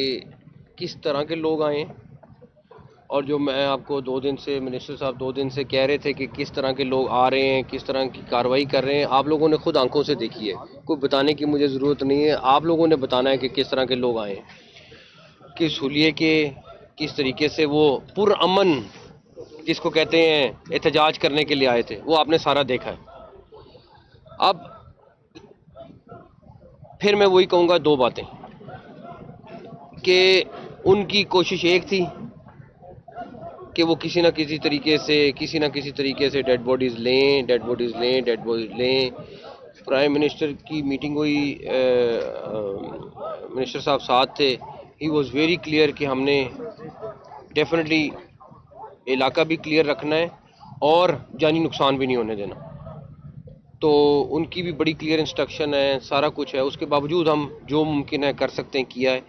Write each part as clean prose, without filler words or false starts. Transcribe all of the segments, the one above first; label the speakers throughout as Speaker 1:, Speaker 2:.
Speaker 1: کہ کس طرح کے لوگ آئے ہیں، اور جو میں آپ کو 2 دن سے منسٹر صاحب 2 دن سے کہہ رہے تھے کہ کس طرح کے لوگ آ رہے ہیں، کس طرح کی کارروائی کر رہے ہیں، آپ لوگوں نے خود آنکھوں سے دیکھی ہے، کوئی بتانے کی مجھے ضرورت نہیں ہے، آپ لوگوں نے بتانا ہے کہ کس طرح کے لوگ آئے ہیں، کس حلیے کے، کس طریقے سے وہ پرامن جس کو کہتے ہیں احتجاج کرنے کے لیے آئے تھے، وہ آپ نے سارا دیکھا ہے۔ اب پھر میں وہی کہوں گا 2 باتیں، کہ ان کی کوشش ایک تھی کہ وہ کسی نہ کسی طریقے سے ڈیڈ باڈیز لیں۔ پرائم منسٹر کی میٹنگ ہوئی، منسٹر صاحب ساتھ تھے، ہی واز ویری کلیئر کہ ہم نے ڈیفینیٹلی علاقہ بھی کلیئر رکھنا ہے اور جانی نقصان بھی نہیں ہونے دینا، تو ان کی بھی بڑی کلیئر انسٹرکشن ہے، سارا کچھ ہے، اس کے باوجود ہم جو ممکن ہے کر سکتے ہیں کیا ہے۔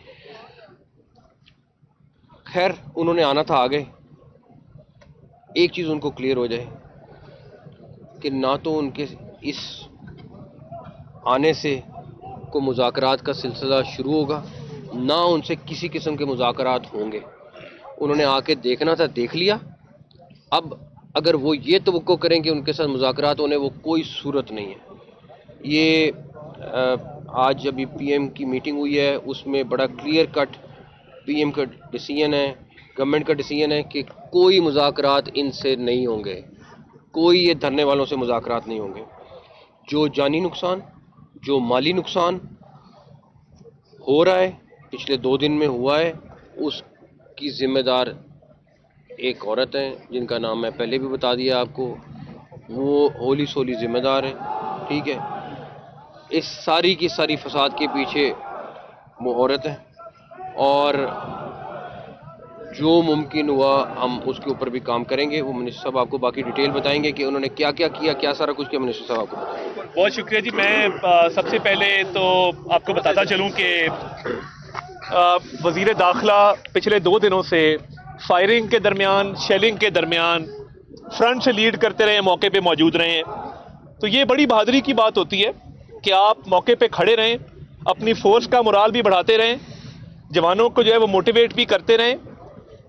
Speaker 1: خیر انہوں نے آنا تھا آگے، ایک چیز ان کو کلیئر ہو جائے کہ نہ تو ان کے اس آنے سے کو مذاکرات کا سلسلہ شروع ہوگا، نہ ان سے کسی قسم کے مذاکرات ہوں گے۔ انہوں نے آ کے دیکھنا تھا، دیکھ لیا۔ اب اگر وہ یہ توقع کریں کہ ان کے ساتھ مذاکرات ہونے، وہ کوئی صورت نہیں ہے۔ یہ آج ابھی پی ایم کی میٹنگ ہوئی ہے، اس میں بڑا کلیئر کٹ پی ایم کا ڈیسیژن ہے، گورنمنٹ کا ڈیسیژن ہے کہ کوئی مذاکرات ان سے نہیں ہوں گے، کوئی یہ دھرنے والوں سے مذاکرات نہیں ہوں گے۔ جو جانی نقصان، جو مالی نقصان ہو رہا ہے، پچھلے 2 دن میں ہوا ہے، اس کی ذمہ دار ایک عورت ہیں جن کا نام میں پہلے بھی بتا دیا آپ کو، وہ ہولی سولی ذمہ دار ہے، ٹھیک ہے۔ اس ساری کی ساری فساد کے پیچھے وہ عورت ہے، اور جو ممکن ہوا ہم اس کے اوپر بھی کام کریں گے۔ وہ منسٹر صاحب آپ کو باقی ڈیٹیل بتائیں گے کہ انہوں نے کیا کیا کیا، کیا سارا کچھ کیا، منسٹر صاحب آپ کو بتائیں گے۔
Speaker 2: بہت شکریہ جی۔ میں سب سے پہلے تو آپ کو بتاتا چلوں کہ وزیر داخلہ پچھلے 2 دنوں سے فائرنگ کے درمیان، شیلنگ کے درمیان فرنٹ سے لیڈ کرتے رہے، موقع پہ موجود رہے ہیں۔ تو یہ بڑی بہادری کی بات ہوتی ہے کہ آپ موقع پہ کھڑے رہیں، اپنی فورس کا مورال بھی بڑھاتے رہیں، جوانوں کو جو ہے وہ موٹیویٹ بھی کرتے رہیں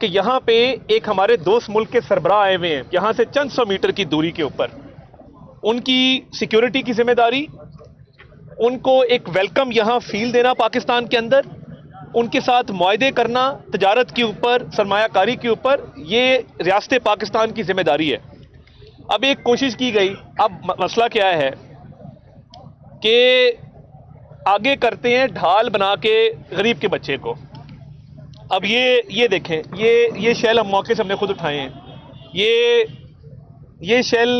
Speaker 2: کہ یہاں پہ ایک ہمارے دوست ملک کے سربراہ آئے ہوئے ہیں، یہاں سے چند سو میٹر کی دوری کے اوپر، ان کی سیکیورٹی کی ذمہ داری، ان کو ایک ویلکم یہاں فیل دینا پاکستان کے اندر، ان کے ساتھ معاہدے کرنا تجارت کے اوپر، سرمایہ کاری کے اوپر، یہ ریاست پاکستان کی ذمہ داری ہے۔ اب ایک کوشش کی گئی، اب مسئلہ کیا ہے کہ آگے کرتے ہیں ڈھال بنا کے غریب کے بچے کو۔ اب یہ دیکھیں، یہ شیل ہم موقع سے ہم نے خود اٹھائے ہیں، یہ شیل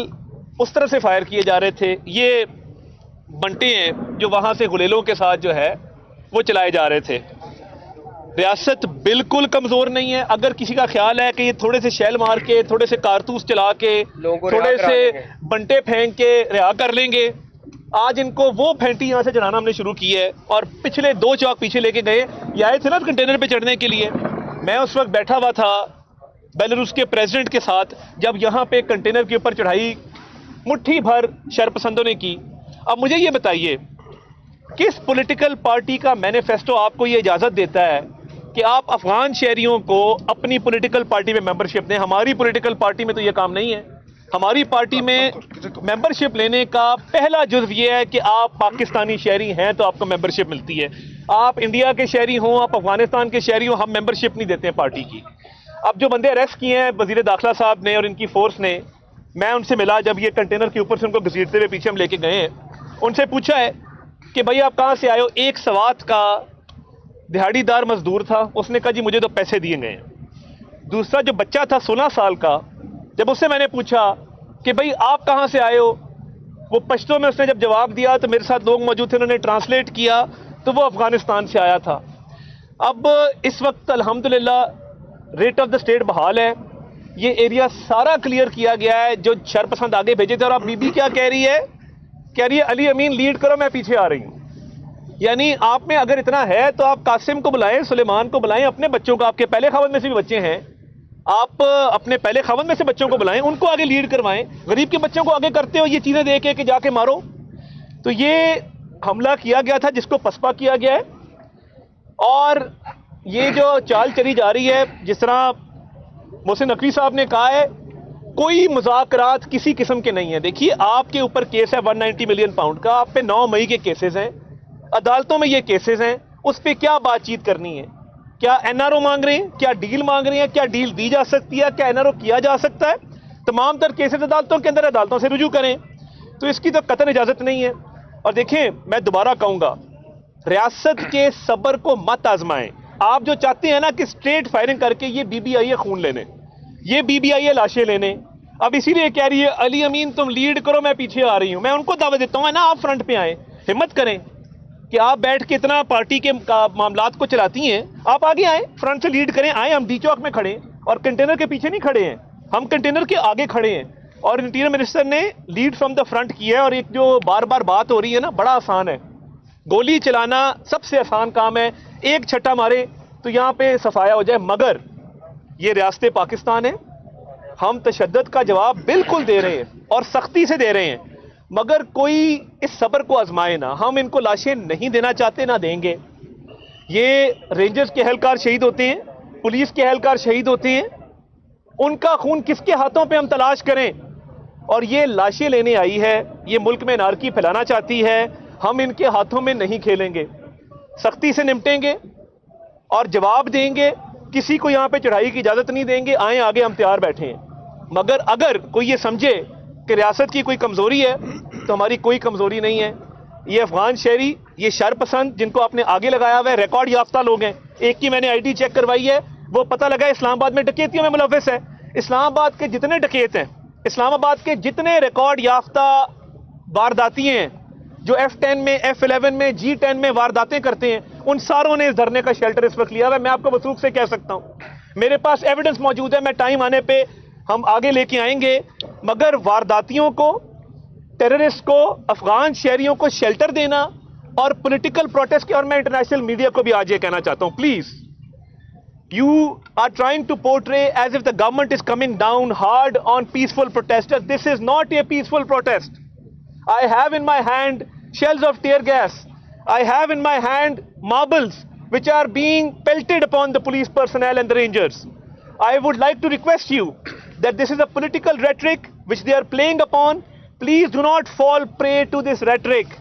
Speaker 2: اس طرح سے فائر کیے جا رہے تھے، یہ بنٹے ہیں جو وہاں سے غلیلوں کے ساتھ جو ہے وہ چلائے جا رہے تھے۔ ریاست بالکل کمزور نہیں ہے۔ اگر کسی کا خیال ہے کہ یہ تھوڑے سے شیل مار کے، تھوڑے سے کارتوس چلا کے، تھوڑے سے بنٹے پھینک کے رہا کر لیں گے، آج ان کو وہ پھینٹی یہاں سے جلانا ہم نے شروع کی ہے، اور پچھلے 2 چوک پیچھے لے کے گئے۔ یہ آئے تھے نا کنٹینر پہ چڑھنے کے لیے، میں اس وقت بیٹھا ہوا تھا بیلاروس کے پریزیڈنٹ کے ساتھ، جب یہاں پہ کنٹینر کے اوپر چڑھائی مٹھی بھر شرپسندوں نے کی۔ اب مجھے یہ بتائیے، کس پولیٹیکل پارٹی کا مینیفیسٹو آپ کو یہ اجازت دیتا ہے کہ آپ افغان شہریوں کو اپنی پولیٹیکل پارٹی میں ممبرشپ دیں؟ ہماری پولیٹیکل پارٹی میں تو یہ کام نہیں ہے۔ ہماری پارٹی میں ممبرشپ لینے کا پہلا جزو یہ ہے کہ آپ پاکستانی شہری ہیں تو آپ کو ممبرشپ ملتی ہے۔ آپ انڈیا کے شہری ہوں، آپ افغانستان کے شہری ہوں، ہم ممبرشپ نہیں دیتے ہیں پارٹی کی۔ اب جو بندے اریسٹ کیے ہیں وزیر داخلہ صاحب نے اور ان کی فورس نے، میں ان سے ملا جب یہ کنٹینر کے اوپر سے ان کو گھسیٹتے ہوئے پیچھے ہم لے کے گئے ہیں، ان سے پوچھا ہے کہ بھائی آپ کہاں سے آئے ہو؟ ایک سوات کا دہاڑی دار مزدور تھا، اس نے کہا جی مجھے تو پیسے دیے گئے ہیں۔ دوسرا جو بچہ تھا 16 سال کا، جب اس سے میں نے پوچھا کہ بھائی آپ کہاں سے آئے ہو، وہ پشتو میں اس نے جب جواب دیا تو میرے ساتھ لوگ موجود تھے، انہوں نے ٹرانسلیٹ کیا تو وہ افغانستان سے آیا تھا۔ اب اس وقت الحمدللہ ریٹ آف دا اسٹیٹ بحال ہے، یہ ایریا سارا کلیئر کیا گیا ہے۔ جو شرپسند آگے بھیجے تھے، اور اب بی بی کیا کہہ رہی ہے علی امین لیڈ کرو، میں پیچھے آ رہی ہوں۔ یعنی آپ میں اگر اتنا ہے تو آپ قاسم کو بلائیں، سلیمان کو بلائیں، اپنے بچوں کو، آپ کے پہلے خاوند میں سے بھی بچے ہیں، آپ اپنے پہلے خاوند میں سے بچوں کو بلائیں، ان کو آگے لیڈ کروائیں۔ غریب کے بچوں کو آگے کرتے ہو یہ چیزیں دے کے کہ جا کے مارو۔ تو یہ حملہ کیا گیا تھا جس کو پسپا کیا گیا ہے، اور یہ جو چال چلی جا رہی ہے، جس طرح محسن نقوی صاحب نے کہا ہے، کوئی مذاکرات کسی قسم کے نہیں ہیں. دیکھیے آپ کے اوپر کیس ہے 190 ملین پاؤنڈ کا، آپ پہ 9 مئی کے کیسز ہیں، عدالتوں میں یہ کیسز ہیں، اس پہ کیا بات چیت کرنی ہے؟ کیا این آر او مانگ رہے ہیں؟ کیا ڈیل مانگ رہے ہیں؟ کیا ڈیل دی جا سکتی ہے؟ کیا این آر او کیا جا سکتا ہے؟ تمام تر کیسز عدالتوں کے اندر، عدالتوں سے رجوع کریں. تو اس کی تو قطعاً اجازت نہیں ہے. اور دیکھیں میں دوبارہ کہوں گا، ریاست کے صبر کو مت آزمائیں. آپ جو چاہتے ہیں نا کہ اسٹریٹ فائرنگ کر کے یہ بی بی آئی اے خون لینے، یہ بی بی آئی اے لاشیں لینے، اب اسی لیے کہہ رہی ہے علی امین تم لیڈ کرو، میں پیچھے آ رہی ہوں. میں ان کو دعوت دیتا ہوں نا، آپ فرنٹ پہ آئیں، ہمت کریں کہ آپ بیٹھ کے اتنا پارٹی کے معاملات کو چلاتی ہیں، آپ آگے آئیں، فرنٹ سے لیڈ کریں. آئیں، ہم ڈی چوک میں کھڑے ہیں اور کنٹینر کے پیچھے نہیں کھڑے ہیں، ہم کنٹینر کے آگے کھڑے ہیں. اور انٹیریئر منسٹر نے لیڈ فرام دا فرنٹ کیا ہے. اور ایک جو بار بار بات ہو رہی ہے نا، بڑا آسان ہے، گولی چلانا سب سے آسان کام ہے، ایک چھٹا مارے تو یہاں پہ صفایا ہو جائے. مگر یہ ریاست پاکستان ہے، ہم تشدد کا جواب بالکل دے رہے ہیں اور سختی سے دے رہے ہیں، مگر کوئی اس صبر کو آزمائے نہ. ہم ان کو لاشیں نہیں دینا چاہتے، نہ دیں گے. یہ رینجرز کے اہلکار شہید ہوتے ہیں، پولیس کے اہلکار شہید ہوتے ہیں، ان کا خون کس کے ہاتھوں پہ ہم تلاش کریں؟ اور یہ لاشیں لینے آئی ہے، یہ ملک میں نارکی پھیلانا چاہتی ہے. ہم ان کے ہاتھوں میں نہیں کھیلیں گے، سختی سے نمٹیں گے اور جواب دیں گے. کسی کو یہاں پہ چڑھائی کی اجازت نہیں دیں گے. آئیں آگے، ہم تیار بیٹھے ہیں. مگر اگر کوئی یہ سمجھے کہ ریاست کی کوئی کمزوری ہے تو ہماری کوئی کمزوری نہیں ہے. یہ افغان شہری، یہ شر پسند جن کو آپ نے آگے لگایا ہوا ہے، ریکارڈ یافتہ لوگ ہیں. ایک کی میں نے آئی ڈی چیک کروائی ہے، وہ پتہ لگا اسلام آباد میں ڈکیتیوں میں ملوث ہے. اسلام آباد کے جتنے ڈکیت ہیں، اسلام آباد کے جتنے ریکارڈ یافتہ وارداتی ہیں، جو F10 میں، F11 میں، G10 میں وارداتیں کرتے ہیں، ان ساروں نے اس دھرنے کا شیلٹر اس وقت لیا ہوا ہے. میں آپ کو وثوق سے کہہ سکتا ہوں، میرے پاس ایویڈنس موجود ہے. میں ٹائم آنے پہ ہم آگے لے کے آئیں گے. مگر وارداتیوں کو، ٹیررسٹ کو، افغان شہریوں کو شیلٹر دینا اور پولیٹیکل پروٹیسٹ کے، اور میں انٹرنیشنل میڈیا کو بھی آج یہ کہنا چاہتا ہوں، please you are trying to portray as if the government is coming down hard on peaceful protesters. This is not a peaceful protest. I have in my hand shells of tear gas. I have in my hand marbles which are being pelted upon the police personnel and the rangers. I would like to request you that this is a political rhetoric which they are playing upon. Please do not fall prey to this rhetoric,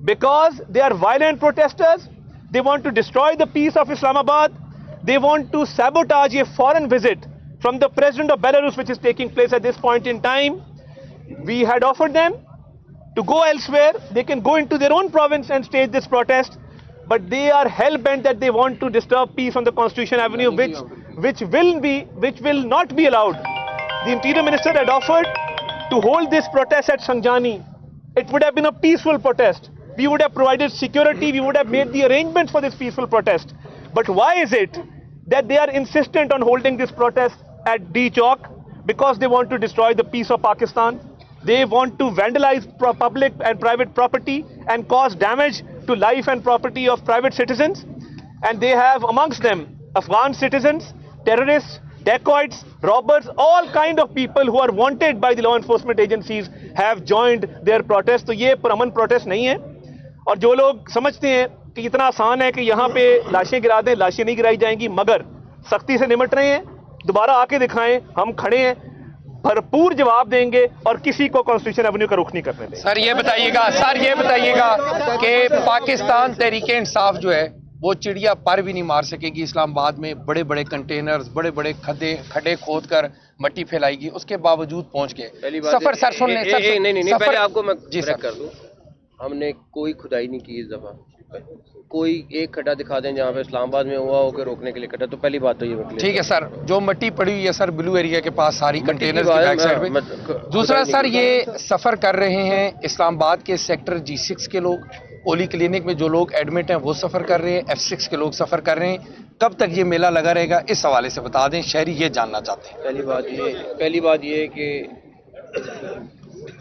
Speaker 2: because they are violent protesters. They want to destroy the peace of Islamabad. They want to sabotage a foreign visit from the president of Belarus, which is taking place at this point in time. We had offered them to go elsewhere. They can go into their own province and stage this protest, but they are hell-bent that they want to disturb peace on the Constitution Avenue, which will not be allowed. The Interior Minister had offered to hold this protest at Sanjani. It would have been a peaceful protest. We would have provided security. We would have made the arrangements for this peaceful protest. But why is it that they are insistent on holding this protest at D Chowk? Because they want to destroy the peace of Pakistan. They want to vandalize public and private property and cause damage to life and property of private citizens. And they have amongst them Afghan citizens, terrorists, dacoits, robbers, all kind of people who are wanted by the law enforcement agencies have joined their protest. تو یہ پرامن protest نہیں ہے. اور جو لوگ سمجھتے ہیں کہ اتنا آسان ہے کہ یہاں پہ لاشیں گرا دیں، لاشیں نہیں گرائی جائیں گی، مگر سختی سے نمٹ رہے ہیں. دوبارہ آ کے دکھائیں، ہم کھڑے ہیں، بھرپور جواب دیں گے اور کسی کو کانسٹیٹیوشن ایونیو کا رخ نہیں کرنے دیں.
Speaker 3: سر یہ بتائیے گا کہ پاکستان تحریک انصاف جو ہے وہ چڑیا پر بھی نہیں مار سکے گی. اسلام آباد میں بڑے بڑے کنٹینرز، بڑے بڑے کھڈے کھود کر مٹی پھیلائی گی، اس کے باوجود پہنچ گئے. سفر سر سن لیں،
Speaker 1: نہیں پہلے آپ کو میں بریک کر دوں. ہم نے کوئی کھدائی نہیں کی اس دفعہ. کوئی ایک کھڈا دکھا دیں جہاں پہ اسلام آباد میں ہوا ہو کہ روکنے کے لیے کھڈا. تو پہلی بات تو یہ بتائیے.
Speaker 3: ٹھیک ہے سر، جو مٹی پڑی ہوئی ہے سر بلو ایریا کے پاس ساری کنٹینرز کی بیک سائڈ پہ. دوسرا سر یہ سفر کر رہے ہیں اسلام آباد کے سیکٹر G6 کے لوگ، پولی کلینک میں جو لوگ ایڈمٹ ہیں وہ سفر کر رہے ہیں، F6 کے لوگ سفر کر رہے ہیں. کب تک یہ میلہ لگا رہے گا اس حوالے سے بتا دیں، شہری یہ جاننا چاہتے ہیں.
Speaker 1: پہلی بات یہ کہ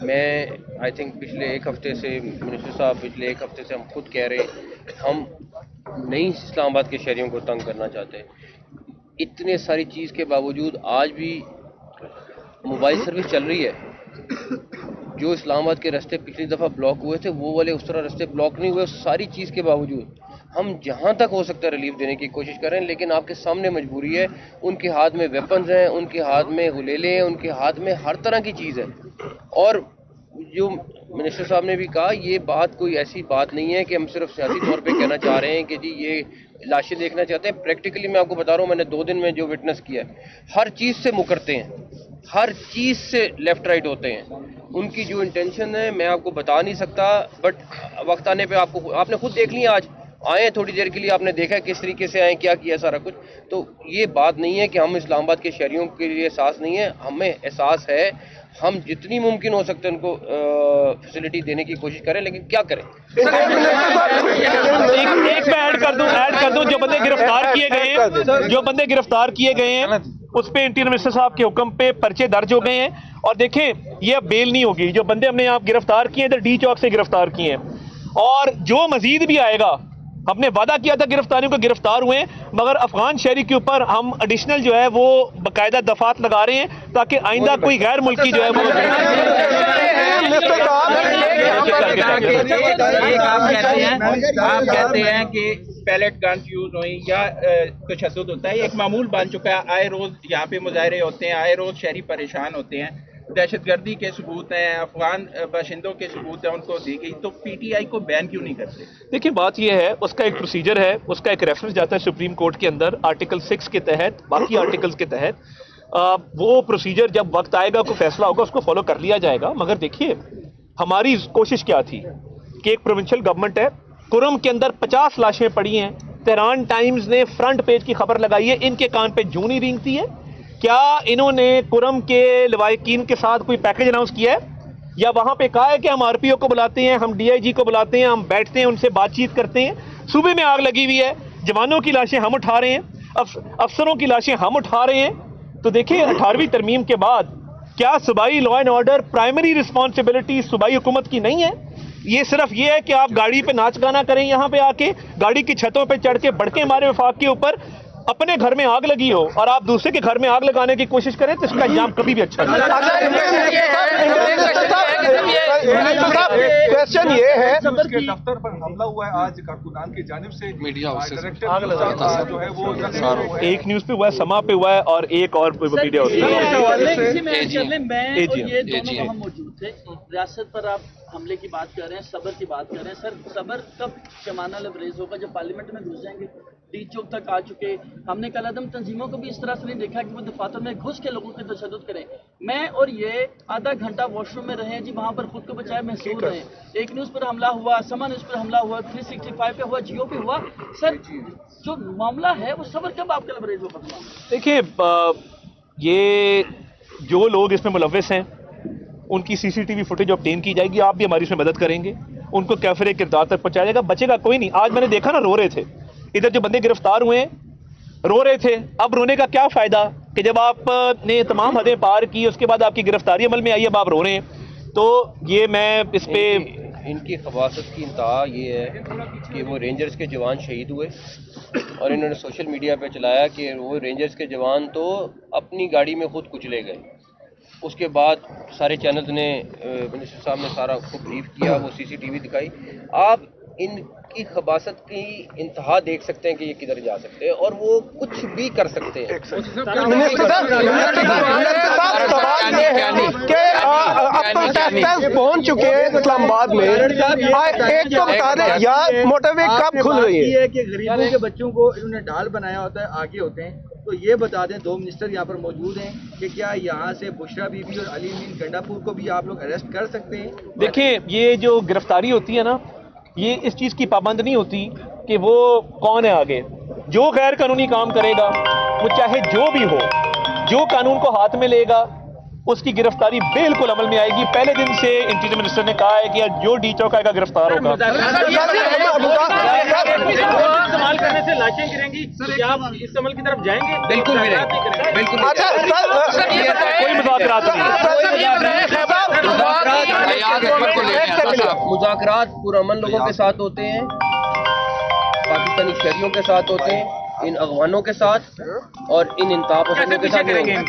Speaker 1: میں آئی تھنک پچھلے ایک ہفتے سے منسٹر صاحب ہم خود کہہ رہے ہیں ہم نہیں اسلام آباد کے شہریوں کو تنگ کرنا چاہتے. اتنے ساری چیز کے باوجود آج بھی موبائل سروس چل رہی ہے. جو اسلام آباد کے راستے پچھلی دفعہ بلاک ہوئے تھے وہ والے اس طرح راستے بلاک نہیں ہوئے. ساری چیز کے باوجود ہم جہاں تک ہو سکتا ہے ریلیف دینے کی کوشش کریں، لیکن آپ کے سامنے مجبوری ہے، ان کے ہاتھ میں ویپنز ہیں، ان کے ہاتھ میں غلیلے ہیں، ان کے ہاتھ میں ہر طرح کی چیز ہے. اور جو منسٹر صاحب نے بھی کہا، یہ بات کوئی ایسی بات نہیں ہے کہ ہم صرف سیاسی طور پہ کہنا چاہ رہے ہیں کہ جی یہ لاشیں دیکھنا چاہتے ہیں. پریکٹیکلی میں آپ کو بتا رہا ہوں، میں نے 2 دن میں جو وٹنس کیا ہے، ہر چیز سے مکرتے ہیں، ہر چیز سے لیفٹ رائٹ ہوتے ہیں. ان کی جو انٹینشن ہے میں آپ کو بتا نہیں سکتا، بٹ وقت آنے پہ آپ نے خود دیکھ لیا. آج آئے تھوڑی دیر کے لیے، آپ نے دیکھا کس طریقے سے آئے، کیا کیا سارا کچھ. تو یہ بات نہیں ہے کہ ہم اسلام آباد کے شہریوں کے لیے احساس نہیں ہے، ہمیں احساس ہے. ہم جتنی ممکن ہو سکتے ہیں ان کو فیسلٹی دینے کی کوشش کریں، لیکن کیا کریں.
Speaker 2: ایک میں ایڈ کر دوں جو بندے گرفتار کیے گئے ہیں اس پہ انٹیریئر منسٹر صاحب کے حکم پہ پرچے درج ہو گئے ہیں. اور دیکھیں یہ اب بیل نہیں ہوگی. جو بندے ہم نے یہاں گرفتار کیے ہیں ادھر ڈی چوک سے گرفتار کیے ہیں، اور جو مزید بھی آئے گا، ہم نے وعدہ کیا تھا گرفتاریوں کو، گرفتار ہوئے ہیں، مگر افغان شہری کے اوپر ہم ایڈیشنل جو ہے وہ باقاعدہ دفعات لگا رہے ہیں تاکہ آئندہ کوئی غیر ملکی جو ہے وہ
Speaker 4: آپ کہتے ہیں کہ پیلٹ گنز یوز ہوئی یا تشدد ہوتا ہے، ایک معمول بن چکا ہے. آئے روز یہاں پہ مظاہرے ہوتے ہیں، آئے روز شہری پریشان ہوتے ہیں. دہشت گردی کے ثبوت ہیں، افغان باشندوں کے ثبوت ہیں، ان کو دی گئی. تو پی ٹی آئی کو بین کیوں نہیں کرتے؟
Speaker 2: دیکھیں بات یہ ہے، اس کا ایک پروسیجر ہے، اس کا ایک ریفرنس جاتا ہے سپریم کورٹ کے اندر آرٹیکل 6 کے تحت، باقی آرٹیکلز کے تحت. وہ پروسیجر جب وقت آئے گا، کوئی فیصلہ ہوگا، اس کو فالو کر لیا جائے گا. مگر دیکھیے ہماری کوشش کیا تھی کہ ایک پروونشل گورنمنٹ ہے، کرم کے اندر 50 لاشیں پڑی ہیں. تہران ٹائمز نے فرنٹ پیج کی خبر لگائی ہے، ان کے کان پہ جوں نہیں رینگتی ہے. کیا انہوں نے کرم کے لواحقین کے ساتھ کوئی پیکج اناؤنس کیا ہے، یا وہاں پہ کہا ہے کہ ہم آر پی او کو بلاتے ہیں، ہم ڈی آئی جی کو بلاتے ہیں، ہم بیٹھتے ہیں، ان سے بات چیت کرتے ہیں؟ صوبے میں آگ لگی ہوئی ہے، جوانوں کی لاشیں ہم اٹھا رہے ہیں، افسروں کی لاشیں ہم اٹھا رہے ہیں. تو دیکھیں 18ویں ترمیم کے بعد کیا صوبائی law and order primary responsibility صوبائی حکومت کی نہیں ہے؟ یہ صرف یہ ہے کہ آپ گاڑی پہ ناچ گانا کریں، یہاں پہ آ کے گاڑی کی چھتوں پہ چڑھ کے بڑکے مارے وفاق کے اوپر، اپنے گھر میں آگ لگی ہو اور آپ دوسرے کے گھر میں آگ لگانے کی کوشش کریں تو اس کا انجام کبھی بھی اچھا نہیں.
Speaker 5: کوشچن یہ ہے کہ دفتر پر حملہ ہوا ہے آج کارکنان کی جانب سے، میڈیا جو ہے وہ
Speaker 2: ایک نیوز پہ ہوا ہے، سما پہ ہوا ہے، اور ایک اور میڈیا
Speaker 6: موجود تھے. ریاست پر آپ حملے کی بات کر رہے ہیں، صبر کی بات کر رہے ہیں. سر صبر کب پیمانہ لبریز ہوگا جب پارلیمنٹ میں گھس جائیں گے؟ ڈی چوک تک آ چکے. ہم نے کل عدم تنظیموں کو بھی اس طرح سے نہیں دیکھا کہ وہ دفاتر میں گھس کے لوگوں کے تشدد کریں. میں اور یہ آدھا گھنٹہ واش روم میں رہے ہیں جی، وہاں پر خود کو بچائے محسوس رہے. ایک نیوز پر حملہ ہوا، سما نیوز پر حملہ ہوا، 365 پہ ہوا، جیو پہ ہوا. سر جو معاملہ ہے وہ صبر کب آپ کا لبریز ہوگا؟
Speaker 2: دیکھیے یہ جو لوگ اس میں ملوث ہیں ان کی CCTV footage obtain کی جائے گی. آپ بھی ہماری اس میں مدد کریں گے، ان کو کیفر کردار تک پہنچایا جائے گا. بچے گا کوئی نہیں. آج میں نے دیکھا نا، رو رہے تھے ادھر جو بندے گرفتار ہوئے ہیں، رو رہے تھے. اب رونے کا کیا فائدہ کہ جب آپ نے تمام حدیں پار کی، اس کے بعد آپ کی گرفتاری عمل میں آئی، اب آپ رو رہے ہیں. تو یہ میں اس پہ
Speaker 1: ان کی خباثت کی انتہا یہ ہے کہ وہ رینجرز کے جوان شہید ہوئے اور انہوں نے سوشل میڈیا پہ چلایا کہ وہ رینجرز کے جوان تو اپنی گاڑی میں خود کچلے گئے. اس کے بعد سارے چینلز نے منسٹر صاحب نے سارا کو بریف کیا، وہ سی سی ٹی وی دکھائی. آپ ان کی خباثت کی انتہا دیکھ سکتے ہیں کہ یہ کدھر جا سکتے ہیں، اور وہ کچھ بھی کر سکتے ہیں.
Speaker 5: پہنچ چکے ہیں اسلام آباد میں. ایک تو بتا دیں یار موٹر وے کب کھل رہی ہے
Speaker 7: کہ غریبوں کے بچوں کو انہوں نے ڈال بنایا ہوتا ہے، آگے ہوتے ہیں. تو یہ بتا دیں 2 منسٹر یہاں پر موجود ہیں کہ کیا یہاں سے بشرا بی بی اور علی امین گنڈا پور کو بھی آپ لوگ اریسٹ کر سکتے ہیں؟
Speaker 2: دیکھیں یہ جو گرفتاری ہوتی ہے نا، یہ اس چیز کی پابند نہیں ہوتی کہ وہ کون ہے آگے. جو غیر قانونی کام کرے گا، وہ چاہے جو بھی ہو، جو قانون کو ہاتھ میں لے گا، اس کی گرفتاری بالکل عمل میں آئے گی. پہلے دن سے انٹیریئر منسٹر نے کہا ہے کہ جو ڈی چوک آئے گا گرفتار ہوگا.
Speaker 6: استعمال کرنے سے لاشیں گریں گی، کیا آپ اس عمل کی طرف جائیں گے؟
Speaker 1: بالکل بھی نہیں، بالکل
Speaker 2: کوئی مذاکرات نہیں.
Speaker 1: مذاکرات پرامن لوگوں کے ساتھ ہوتے ہیں، پاکستانی شہریوں کے ساتھ ہوتے ہیں. ان اغوانوں کے ساتھ اور ان انتہا پسندوں کے ساتھ نہیں ہوں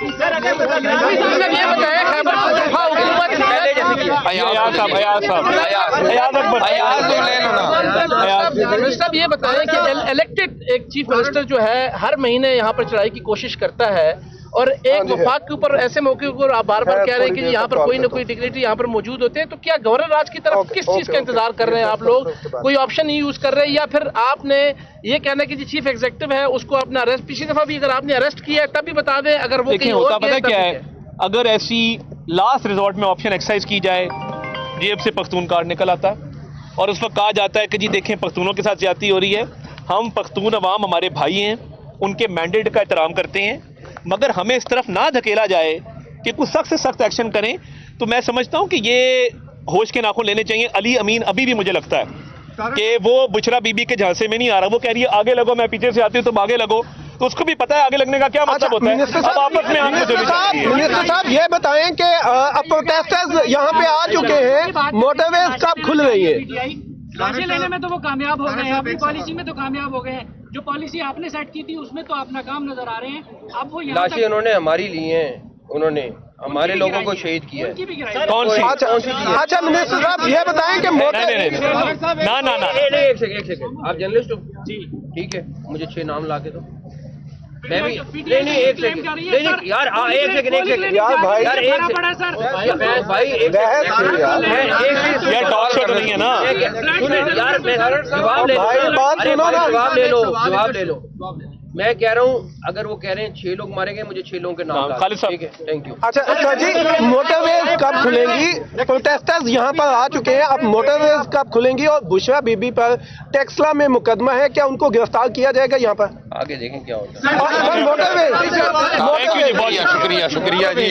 Speaker 8: صاحب یہ بتائیں کہ الیکٹڈ ایک چیف منسٹر جو ہے ہر مہینے یہاں پر چڑھائی کی کوشش کرتا ہے اور ایک وفاق کے اوپر ایسے موقع پر آپ بار بار کہہ رہے ہیں کہ یہاں پر کوئی نہ کوئی ڈگنیٹی یہاں پر موجود ہوتے ہیں، تو کیا گورنر راج کی طرف کس چیز کا انتظار کر رہے ہیں آپ لوگ؟ کوئی آپشن نہیں یوز کر رہے یا پھر آپ نے یہ کہنا ہے کہ جو چیف ایگزیکٹو ہے اس کو اپنا اریسٹ، پچھلی دفعہ بھی اگر آپ نے اریسٹ کیا ہے تب بھی بتا دیں، اگر وہ کہیں
Speaker 2: ہوتا پتہ کیا ہے، اگر ایسی لاسٹ ریزورٹ میں آپشن ایکسرسائز کی جائے، جیب سے پختون کارڈ نکل آتا ہے اور اس وقت کہا جاتا ہے کہ جی دیکھیں پختونوں کے ساتھ زیادتی ہو رہی ہے، ہم پختون عوام ہمارے بھائی ہیں، ان کے مینڈیٹ کا احترام کرتے ہیں، مگر ہمیں اس طرف نہ دھکیلا جائے کہ کچھ سخت سے سخت ایکشن کریں، تو میں سمجھتا ہوں کہ یہ ہوش کے ناخن لینے چاہیے۔ علی امین ابھی بھی مجھے لگتا ہے کہ وہ بشرا بی بی کے جھانسے میں نہیں آ رہا، وہ کہہ رہی ہے آگے لگو، میں پیچھے سے آتی ہوں تم آگے لگو، تو اس کو بھی پتا ہے آگے لگنے کا کیا مطلب ہوتا ہے۔ اب آپس میں
Speaker 9: منسٹر صاحب یہ بتائیں کہ اب پروٹیسٹرز یہاں پہ آ چکے ہیں، موٹر ویز کب کھل رہی ہیں؟
Speaker 10: لاشیں لینے میں تو وہ کامیاب ہو گئے ہیں، اپنی پالیسی میں تو کامیاب ہو گئے ہیں، جو پالیسی آپ نے سیٹ کی تھی اس میں تو آپ ناکام نظر آ رہے ہیں۔ اب وہ
Speaker 1: لاشیں انہوں نے ہماری لی ہیں، انہوں نے ہمارے لوگوں کو شہید کیا ہے۔
Speaker 2: کون سی؟
Speaker 9: اچھا منسٹر صاحب یہ بتائیں کہ
Speaker 1: ایک سیکنڈ، آپ جرنلسٹ ہو؟ ٹھیک ہے، مجھے 6 نام لا کے دو۔ میں بھی نہیں ایک سیکنڈ یار، ایک سیکنڈ
Speaker 9: یار بھائی
Speaker 2: ٹاک شو تو نہیں ہے نا
Speaker 1: یار، جواب لے لو۔ میں کہہ رہا ہوں اگر وہ کہہ رہے ہیں 6 لوگ مارے گئے، مجھے 6 لوگوں کے نام
Speaker 2: خالد صاحب،
Speaker 1: ٹھیک ہے، تھینک یو۔
Speaker 9: اچھا جی، موٹر ویز کب کھلیں گی؟ پروٹیسٹرز یہاں پر آ چکے ہیں، اب موٹر ویز کب کھلیں گی؟ اور بشرا بی بی پر ٹیکسلا میں مقدمہ ہے، کیا ان کو گرفتار کیا جائے گا یہاں پر؟
Speaker 1: آگے دیکھیں کیا ہوتا ہے۔
Speaker 9: موٹر ویز
Speaker 2: شکریہ جی،